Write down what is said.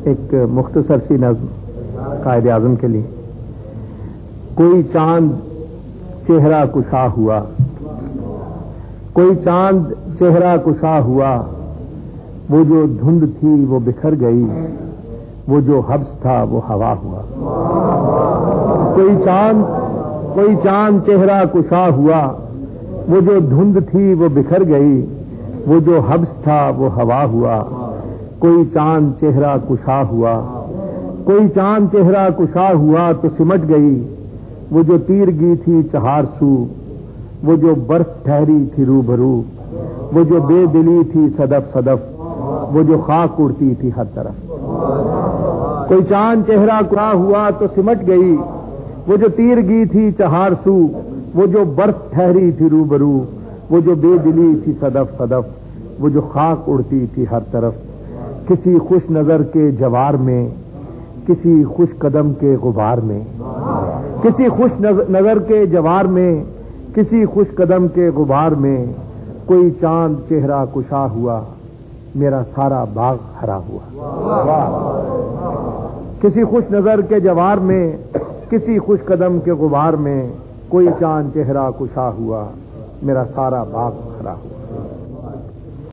ایک مختصر سی نظم قائد اعظم کے لیے. کوئی چاند چہرہ کشا ہوا، کوئی چاند چہرہ کشا ہوا، وہ جو دھند تھی وہ بکھر گئی، وہ جو حبس تھا وہ ہوا ہوا. کوئی چاند چہرہ کشا ہوا، وہ جو دھند تھی وہ بکھر گئی، وہ جو حبس تھا وہ ہوا ہوا. کوئی چاند چہرہ کشا ہوا، کوئی چاند چہرہ کشا ہوا تو سمٹ گئی، وہ جو تیرگی تھی چہار سو، وہ جو برف ٹھہری تھی روبرو، وہ جو بے دلی تھی صدف صدف، وہ جو خاک اڑتی تھی ہر طرف. کوئی چاند چہرہ کشا ہوا تو سمٹ گئی، وہ جو تیرگی تھی چہار سو، وہ جو برف ٹھہری تھی روبرو، وہ جو بے دلی تھی صدف صدف، وہ جو خاک اڑتی تھی ہر طرف. کسی خوش نظر کے جوار میں، کسی خوش قدم کے غبار میں، کسی خوش نظر کے جوار میں، کسی خوش قدم کے غبار میں، کوئی چاند چہرہ کشا ہوا، میرا سارا باغ ہرا ہوا. کسی خوش نظر کے جوار میں، کسی خوش قدم کے غبار میں، کوئی چاند چہرہ کشا ہوا، میرا سارا باغ ہرا ہوا.